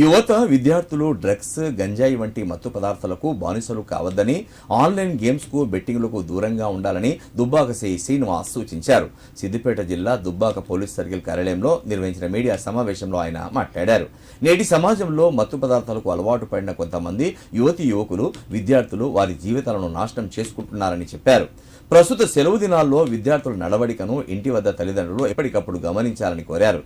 యువత విద్యార్థులు డ్రగ్స్ గంజాయి వంటి మత్తు పదార్థాలకు బానిసలు కావద్దని, ఆన్లైన్ గేమ్స్ కు బెట్టింగ్లకు దూరంగా ఉండాలని దుబ్బాక సిఐ శ్రీనివాస్ సూచించారు. సిద్దిపేట జిల్లా దుబ్బాక పోలీస్ సర్కిల్ కార్యాలయంలో నిర్వహించిన మీడియా సమావేశంలో ఆయన మాట్లాడారు. నేటి సమాజంలో మత్తు పదార్థాలకు అలవాటు పడిన కొంతమంది యువకులు విద్యార్థులు వారి జీవితాలను నాశనం చేసుకుంటున్నారని చెప్పారు. ప్రస్తుత సెలవు దినాల్లో విద్యార్థుల నడవడికను ఇంటి వద్ద తల్లిదండ్రులు ఎప్పటికప్పుడు గమనించాలని కోరారు.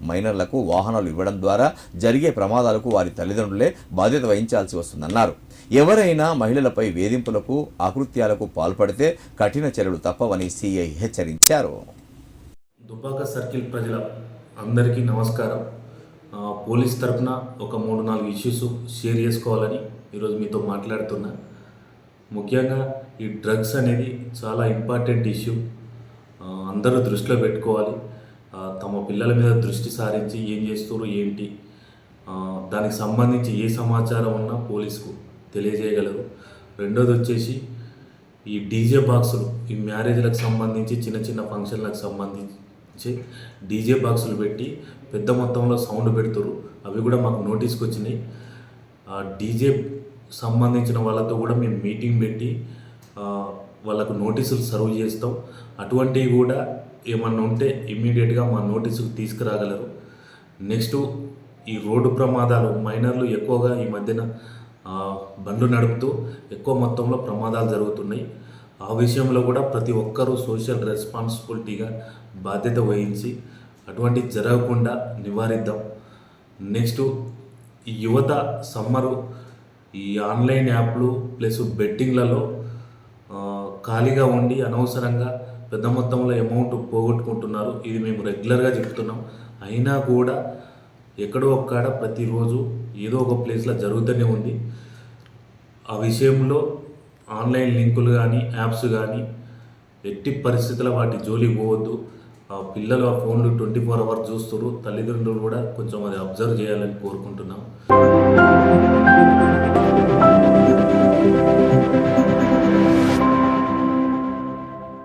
మైనర్లకు వాహనాలు ఇవ్వడం ద్వారా జరిగే ప్రమాదాలకు వారి తల్లిదండ్రులే బాధ్యత వహించాల్సి వస్తుందన్నారు. ఎవరైనా మహిళలపై వేధింపులకు అకృత్యాలకు పాల్పడితే కఠిన చర్యలు తప్పవని సిఐ హెచ్చరించారు. దుబ్బాక సర్కిల్ ప్రజల అందరికీ నమస్కారం. పోలీస్ తరఫున ఒక 3-4 ఇష్యూస్ షేర్ చేసుకోవాలని ఈరోజు మీతో మాట్లాడుతున్నా. ముఖ్యంగా ఈ డ్రగ్స్ అనేది చాలా ఇంపార్టెంట్ ఇష్యూ. అందరూ దృష్టిలో పెట్టుకోవాలి. తమ పిల్లల మీద దృష్టి సారించి ఏం చేస్తారు ఏంటి, దానికి సంబంధించి ఏ సమాచారం ఉన్నా పోలీసుకు తెలియజేయగలరు. రెండోది వచ్చేసి ఈ డీజే బాక్సులు, ఈ మ్యారేజ్లకు సంబంధించి చిన్న చిన్న ఫంక్షన్లకు సంబంధించి డీజే బాక్సులు పెట్టి పెద్ద మొత్తంలో సౌండ్ పెడుతురు. అవి కూడా మాకు నోటీస్కి వచ్చినాయి. ఆ డీజే సంబంధించిన వాళ్ళతో కూడా మేము మీటింగ్ పెట్టి వాళ్ళకు నోటీసులు సర్వ్ చేస్తాం. అటువంటివి కూడా ఏమన్నా ఉంటే ఇమ్మీడియట్గా మా నోటీసుకు తీసుకురాగలరు. నెక్స్ట్ ఈ రోడ్డు ప్రమాదాలు, మైనర్లు ఎక్కువగా ఈ మధ్యన బండ్లు నడుపుతూ ఎక్కువ మొత్తంలో ప్రమాదాలు జరుగుతున్నాయి. ఆ విషయంలో కూడా ప్రతి ఒక్కరూ సోషల్ రెస్పాన్సిబిలిటీగా బాధ్యత వహించి అటువంటి జరగకుండా నివారిద్దాం. నెక్స్ట్ ఈ యువత సమ్మరు ఈ ఆన్లైన్ యాప్లు ప్లస్ బెట్టింగ్లలో ఖాళీగా ఉండి అనవసరంగా పెద్ద మొత్తంలో అమౌంట్ పోగొట్టుకుంటున్నారు. ఇది మేము రెగ్యులర్గా చెప్తున్నాం. అయినా కూడా ఎక్కడో ఒక్కడ ప్రతిరోజు ఏదో ఒక ప్లేస్లో జరుగుతూనే ఉంది. ఆ విషయంలో ఆన్లైన్ లింకులు కానీ యాప్స్ కానీ ఎట్టి పరిస్థితుల్లో వాటి జోలికి పోవద్దు. ఆ పిల్లలు ఆ ఫోన్లు 24 hours చూస్తారు. తల్లిదండ్రులు కూడా కొంచెం అది అబ్జర్వ్ చేయాలని కోరుకుంటున్నాం.